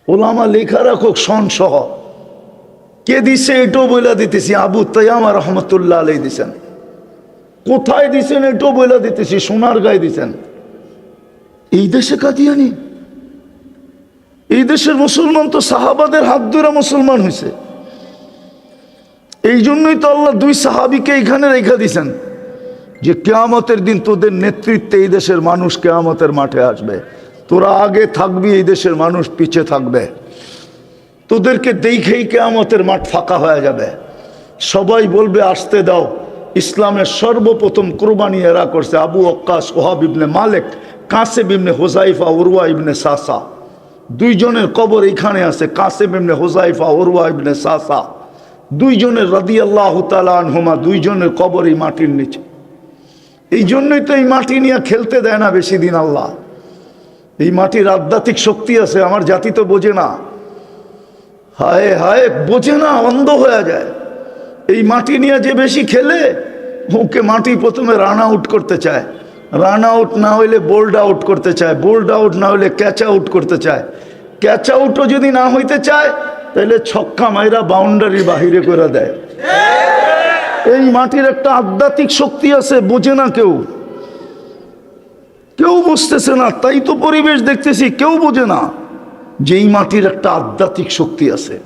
ওলামা লেখা রাখো সন সহ, কে দিছে এটাও বইলা দিতেছি, আবু তাইয়ামা রহমতুল্লাহ আলাইহি দিছেন। কোথায় দিছেন এটাও বইলা দিতেছি, সোনার গায়ে দিছেন। এই দেশে কাদিয়ানি, এই দেশের মুসলমান তো সাহাবাদের হাত ধরে মুসলমান হয়েছে। এই জন্যই তো আল্লাহ 2 সাহাবীকে এখানে রেখা দিছেন যে কিয়ামতের দিন তোদের নেতৃত্বে এই দেশের মানুষ কিয়ামতের মাঠে আসবে, তোরা আগে থাকবি, এই দেশের মানুষ পিছে থাকবে। তোদেরকে দেখেই কিয়ামতের মাঠ ফাঁকা হয়ে যাবে, সবাই বলবে আসতে দাও, ইসলামের সর্বপ্রথম কুরবানি এরা করছে আবু ওয়াক্কাস ওহাব ইবনে মালিক, কাসেম ইবনে হুযাইফা, উরওয়া ইবনে সাসা। দুইজনের কবর এখানে আছে, কাসেম ইবনে হুযাইফা, উরওয়া ইবনে সাসা। দুইজনের রাদিয়াল্লাহু তাআলা আনহুমা, দুইজনের কবর এই মাটির নিচে। এই জন্যই তো এই মাটি নিয়ে খেলতে দেয় না বেশি দিন আল্লাহ। এই মাটির আধ্যাত্মিক শক্তি আছে, আমার জাতি তো বোঝে না। হায় হায়, বোঝে না, অন্ধ হয়ে যায়। এই মাটি নিয়ে যে বেশি খেলে, ওকে মাটি প্রথমে রান আউট করতে চায়, রান আউট না হইলে বোল্ড আউট করতে চায়, বোল্ড আউট না হইলে ক্যাচ আউট করতে চায়, ক্যাচ আউটও যদি না হইতে চায় তাহলে ছক্কা মাইরা বাউন্ডারির বাহিরে করে দেয়। এই মাটির একটা আধ্যাত্মিক শক্তি আছে, বোঝে না কেউ, কেউ বুঝতেছে না। তাই তো পরিবেশ দেখতেছি, কেউ বোঝে না যে এই মাটির একটা আধ্যাত্মিক শক্তি আছে।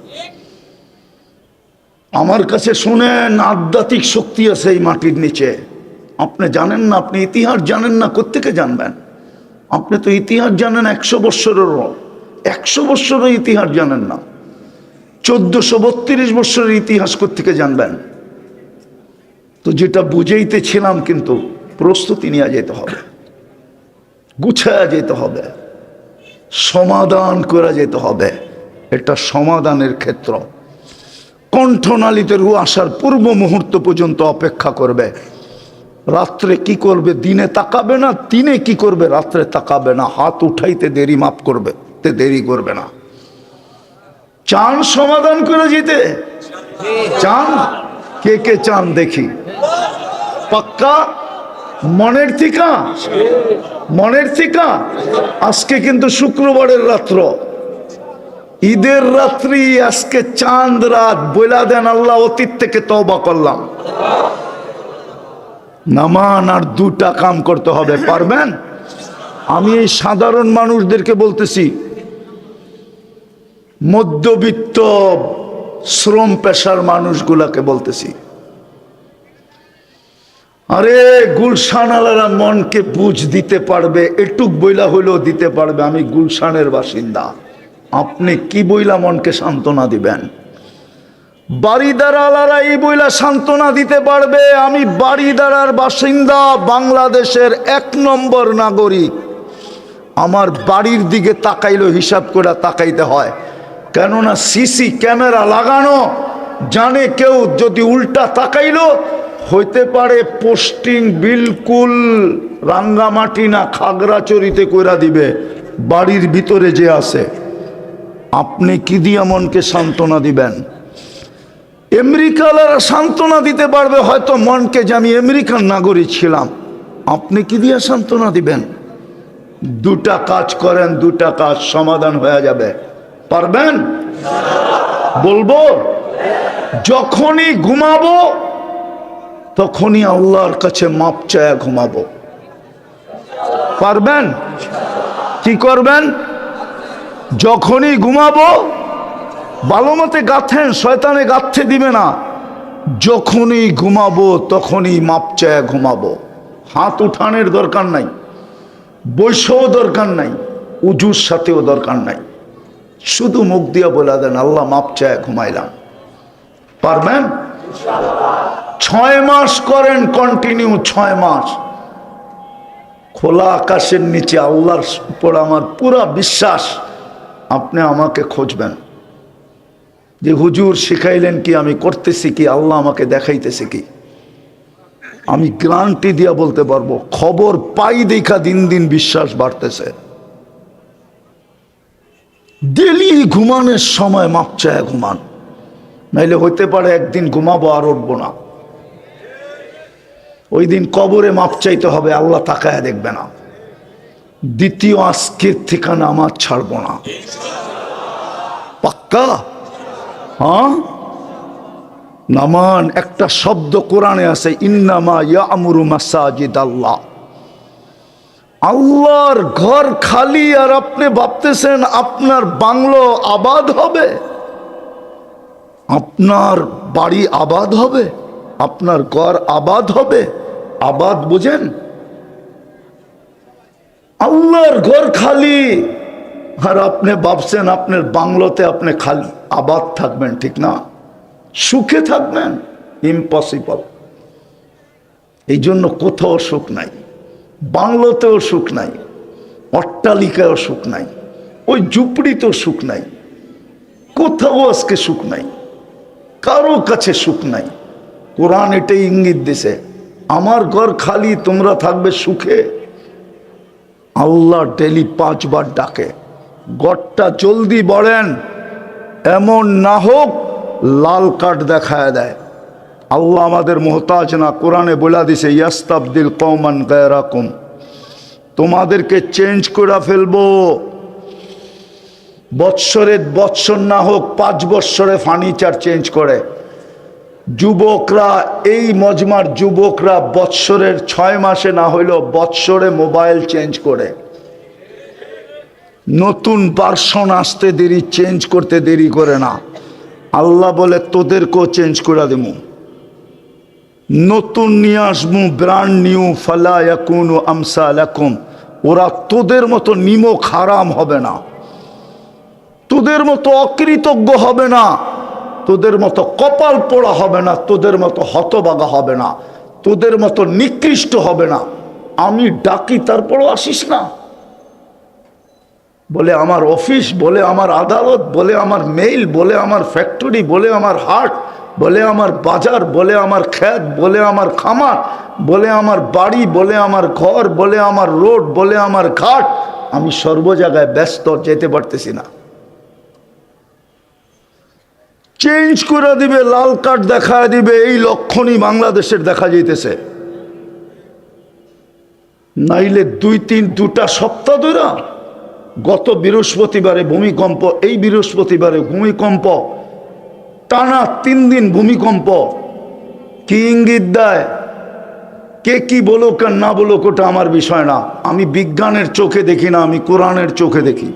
আমার কাছে শুনেন, আধ্যাত্মিক শক্তি আছে এই মাটির নিচে। আপনি জানেন না, আপনি ইতিহাস জানেন না, কোত্থেকে জানবেন? আপনি তো ইতিহাস জানেন 100 বৎসরেরও, 100 বৎসরের ইতিহাস জানেন না। 1432 বৎসরের ইতিহাস কোত্থেকে জানবেন? তো যেটা বুঝাইতেছিলাম, কিন্তু প্রস্তুতি নিয়ে যেতে হবে, গুছায়া যেতে হবে, সমাধান করে যেতে হবে। এটা সমাধানের ক্ষেত্র। কণ্ঠনালীতে রু আসার পূর্ব মুহূর্ত পর্যন্ত অপেক্ষা করবে। রাত্রে কি করবে? দিনে তাকাবে না। দিনে কি করবে? রাত্রে তাকাবে না। হাত উঠাইতে দেরি মাফ করবে, দেরি করবে না। চান সমাধান করে যেতে? চান? কে কে চান দেখি? পাক্কা? মনের থিকা? মনের থিকা? আজকে কিন্তু শুক্রবারের রাত্র, ঈদের রাত্রি, আজকে চাঁদ রাত। বইলা দেন, আল্লাহ অতীত থেকে তওবা করলাম। নামান আর 2টা কাম করতে হবে, পারবেন? আমি এই সাধারণ মানুষদেরকে বলতেছি, মধ্যবিত্ত শ্রম পেশার মানুষগুলাকে বলতেছি, আরে গুলশান আলারা মনকে বুঝ দিতে পারবে, এটুক বইলা হইলেও দিতে পারবে। আমি গুলশানের বাসিন্দা, আপনি কি বইলা মনকে সান্ত্বনা দিবেন? বাড়িদারালারা এই বইলা সান্ত্বনা দিতে পারবে, আমি বাড়িদারার বাসিন্দা, বাংলাদেশের 1 নম্বর নাগরিক। আমার বাড়ির দিকে তাকাইলো হিসাব করে তাকাইতে হয়, কেননা সিসি ক্যামেরা লাগানো। জানে কেউ যদি উল্টা তাকাইলো, হইতে পারে পোস্টিং বিলকুল রাঙ্গামাটি না খাগড়াছড়িতে কইরা দিবে, বাড়ির ভিতরে যে আছে। আপনি কি দিয়া মনকে সান্ত্বনা দিবেন? আমেরিকালারা সান্ত্বনা দিতে পারবে হয়তো মনকে, যে আমি আমেরিকান নাগরিক ছিলাম। আপনি কি দিয়া সান্ত্বনা দিবেন? 2টা কাজ করেন, 2টা কাজ সমাধান হয়ে যাবে। পারবেন? বলবো, যখনই ঘুমাবো তখনই আল্লাহর কাছে মাপ চায়া ঘুমাবো। পারবেন? কি করবেন? যখনই ঘুমাবো, ভালো মতে গাঁথেন, শয়তানে গাঁথতে দিবে না। যখনই ঘুমাবো তখনই মাপ চায়া ঘুমাবো। হাত উঠানের দরকার নাই, বৈশও দরকার নাই, উজুর সাথেও দরকার নাই। শুধু মুখ দিয়ে বলে দেন, আল্লাহ মাপ চায়া ঘুমাইলাম। পারবেন? 6 মাস করেন কন্টিনিউ, 6 মাস। খোলা আকাশের নিচে আল্লাহর উপর আমার পুরা বিশ্বাস। আপনি আমাকে খুঁজবেন যে হুজুর শিখাইলেন কি, আমি করতেছি কি, আল্লাহ আমাকে দেখাইতেছে কি। আমি গ্যারান্টি দিয়া বলতে পারবো, খবর পাই দেখা দিন দিন বিশ্বাস বাড়তেছে। ডেলি ঘুমানোর সময় মাপ চায় ঘুমান, নাইলে হইতে পারে একদিন ঘুমাবো আর উঠবো না। ওই দিন কবরে মাপ চাইতে হবে, আল্লাহ তাকায় দেখবে না। দ্বিতীয়, আজকের থেকে নামাজ ছাড়বো না। পাক্কা? হ্যাঁ, নামান। একটা শব্দ কোরআনে আছে, ইন্নামা ইয়ামুরু মাসাজিদ আল্লাহ। আল্লাহর ঘর খালি আর আপনি ভাবতেছেন আপনার বাংলো আবাদ হবে, আপনার বাড়ি আবাদ হবে, আপনার ঘর আবাদ হবে। আবাদ বুঝেন? আল্লাহর ঘর খালি আর আপনি ভাবছেন আপনার বাংলোতে আপনি খালি আবাদ থাকবেন, ঠিক না? সুখে থাকবেন? ইম্পসিবল। এই জন্য কোথাও সুখ নাই, বাংলোতেও সুখ নাই, অট্টালিকায়ও সুখ নাই, ওই ঝুপড়িতেও সুখ নাই, কোথাও আজকে সুখ নাই, কারো কাছে সুখ নাই। কোরআন এটাই ইঙ্গিত দিছে, আমার ঘর খালি, তোমরা থাকবে সুখে। আল্লাহ ডেলি 5 বার ডাকে, ঘরটা জলদি বলেন, এমন না হোক লাল কার্ড দেখায় দেয়। আল্লাহ আমাদের মোহতাজ না, কোরআনে বলে দিছে ইয়াস্তাবদিল কওমান গায়রাকুম, তোমাদেরকে চেঞ্জ করে ফেলবো। বৎসর না হোক 5 বৎসরে ফার্নিচার চেঞ্জ করে। যুবকরা, এই মজমার যুবকরা বৎসরের 6 মাসে না হইলেও বৎসরে মোবাইল চেঞ্জ করে। নতুন ভার্সন আসতে দেরি, চেঞ্জ করতে দেরি করে না। আল্লাহ বলে তোদেরকেও চেঞ্জ করে দেবো, নতুন নিয়ে আসবো, ব্র্যান্ড নিউ, ফালা ইয়াকুনু আমসালাকুম। ওরা তোদের মতো নিমক হারাম হবে না, তোদের মতো অকৃতজ্ঞ হবে না, তোদের মতো কপাল পোড়া হবে না, তোদের মতো হতবাগা হবে না, তোদের মতো নিকৃষ্ট হবে না। আমি ডাকি তারপরও আসিস না। বলে আমার অফিস, বলে আমার আদালত, বলে আমার মেইল, বলে আমার ফ্যাক্টরি, বলে আমার হাট, বলে আমার বাজার, বলে আমার ক্ষেত, বলে আমার খামার, বলে আমার বাড়ি, বলে আমার ঘর, বলে আমার রোড, বলে আমার ঘাট, আমি সর্ব জায়গায় ব্যস্ত, যেতে পারতেছি না। চেঞ্জ করে দিবে, লাল কার্ড দেখা দিবে। এই লক্ষণই বাংলাদেশের দেখা যাইতেছে। নাইলে 2-2টা সপ্তাহ ধরে, গত বৃহস্পতিবারে ভূমিকম্প, এই বৃহস্পতিবারে ভূমিকম্প, টানা 3 দিন ভূমিকম্প। কি ইঙ্গিত দেয়? কে কি বলুক আর না বলুক ওটা আমার বিষয় না। আমি বিজ্ঞানের চোখে দেখি না, আমি কোরআনের চোখে দেখি।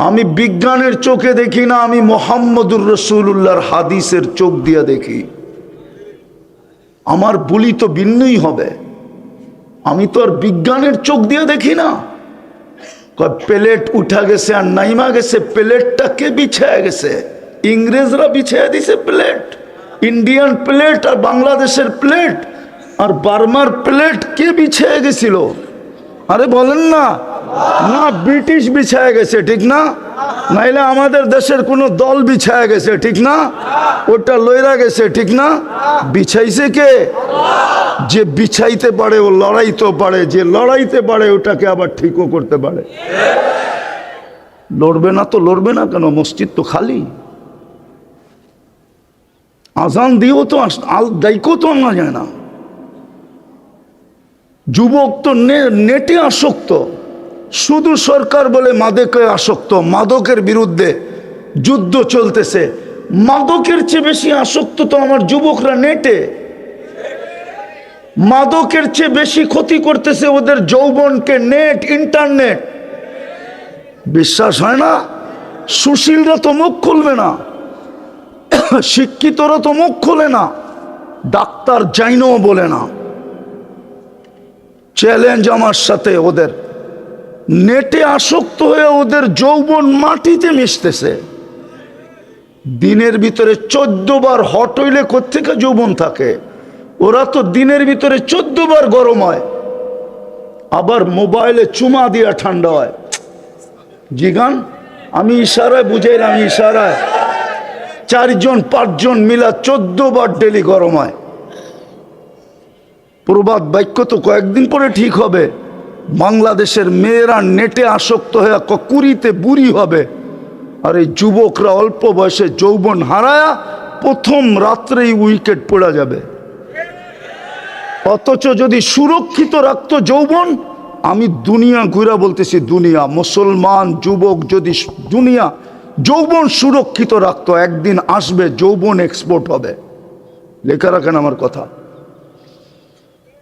আমি বিজ্ঞানের চোখে দেখি না, আমি মুহাম্মদুর রাসূলুল্লাহর হাদিসের চোখ দিয়ে দেখি। আমার বুলি তো ভিন্নই হবে। আমি তো আর বিজ্ঞানের চোখ দিয়ে দেখি না। প্লেট উঠা গেছে আর নাইমা গেছে, প্লেটটা কে বিছায় গেছে? ইংরেজরা বিছায় দিছে প্লেট। ইন্ডিয়ান প্লেট আর বাংলাদেশের প্লেট আর বার্মার প্লেট কে বিছায় গেছিল? আরে বলেন না, না ব্রিটিশ বিছায় গেছে, ঠিক না? নাইলে আমাদের দেশের কোনো দল বিছায় গেছে, ঠিক না? ওটা লইরা গেছে, ঠিক না? বিছাইছে কে? যে বিছাইতে পারে ও লড়াইতেও পারে, যে লড়াইতে পারে ওটাকে আবার ঠিকও করতে পারে। লড়বে না তো লড়বে না কেন? মসজিদ তো খালি। আজান দিয়েও তো দায়িত্ব তো আনা যায় না। যুবক তো নেটে আসক্ত, শুধু সরকার বলে মাদকে আসক্ত, মাদকের বিরুদ্ধে যুদ্ধ চলতেছে। মাদকের চেয়ে বেশি আসক্ত তো আমার যুবকরা নেটে। মাদকের চেয়ে বেশি ক্ষতি করতেছে ওদের যৌবনকে নেট, ইন্টারনেট। বিশ্বাস হয় না? সুশীলরা তো মুখ খুলবে না, শিক্ষিতরা তো মুখ খুলে না, ডাক্তার জাইনও বলে না। চ্যালেঞ্জ আমার সাথে, ওদের নেটে আসক্ত হয়ে ওদের যৌবন মাটিতে মিশতেছে। দিনের ভিতরে 14 বার হট হইলে কোত্থেকে যৌবন থাকে? ওরা তো দিনের ভিতরে 14 বার গরম হয়, আবার মোবাইলে চুমা দিয়া ঠান্ডা হয়। জিগান, আমি ইশারায় বুঝাইলাম, ইশারায় 4-5 জন মিলা 14 বার ডেলি গরম হয়। প্রবাদ বাক্য তো কয়েকদিন পরে ঠিক হবে। বাংলাদেশের মেয়েরা নেটে আসক্ত হয়ে কুড়িতে বুড়ি হবে, আর এই যুবকরা অল্প বয়সে যৌবন হারায়া প্রথম রাত্রেই উইকেট পড়ে যাবে। অথচ যদি সুরক্ষিত রাখতো যৌবন, আমি দুনিয়া ঘুরা বলতেছি, দুনিয়া মুসলমান যুবক যদি দুনিয়া যৌবন সুরক্ষিত রাখতো, একদিন আসবে যৌবন এক্সপোর্ট হবে। লেখা রাখেন আমার কথা।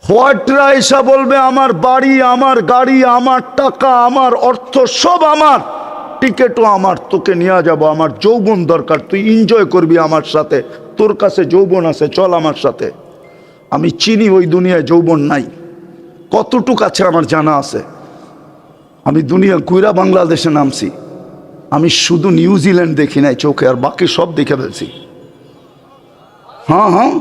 হোয়াটরা এসা বলবে আমার বাড়ি, আমার গাড়ি, আমার টাকা, আমার অর্থ সব আমার, টিকেটও আমার, তোকে নিয়ে যাব, আমার যৌবন দরকার, তুই এনজয় করবি আমার সাথে, তোর কাছে যৌবন আছে, চল আমার সাথে। আমি চিনি ওই দুনিয়ায় যৌবন নাই, কতটুক আছে আমার জানা আছে। আমি দুনিয়া ঘুরা বাংলাদেশে নামছি, আমি শুধু নিউজিল্যান্ড দেখি নাই চোখে, আর বাকি সব দেখে ফেলছি। হ্যাঁ হ্যাঁ,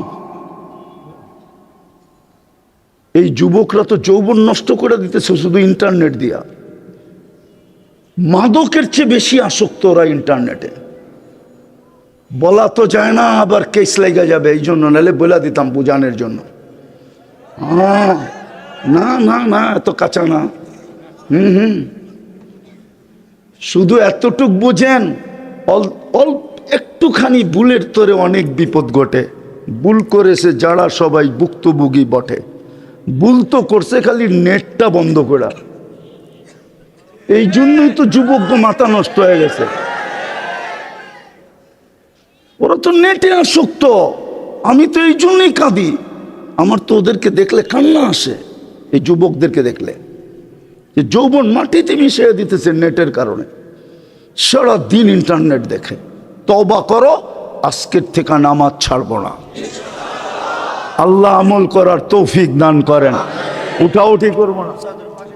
এই যুবকরা তো যৌবন নষ্ট করে দিতেছে শুধু ইন্টারনেট দিয়া। মাদকের চেয়ে বেশি আসক্ত ওরা ইন্টারনেটে। বলা তো যায় না, আবার কেস লেগে যাবে, এই জন্য নাহলে বলে দিতাম বুঝানোর জন্য। না না না, এত কাঁচা না। শুধু এতটুক বুঝেন, অল্প একটুখানি ভুলের তোরে অনেক বিপদ ঘটে। ভুল করেছে যারা সবাই ভুক্তভোগী বটে। ভুল তো করছে খালি নেটটা বন্ধ করা। এই জন্যই তো যুবক মাথা নষ্ট হয়ে গেছে। ওরা তো নেটে আসক্ত। আমি তো এই জন্যই কাঁদি। আমার তো ওদেরকে দেখলে কান্না আসে, এই যুবকদেরকে দেখলে, যে যৌবন মাটিতে মিশিয়ে দিতেছে নেটের কারণে। সারা দিন ইন্টারনেট দেখে। তওবা করো, আজকের থেকে নামাজ ছাড়বো না। আল্লাহ আমল করার তৌফিক দান করেন। উঠাউঠি করবো না।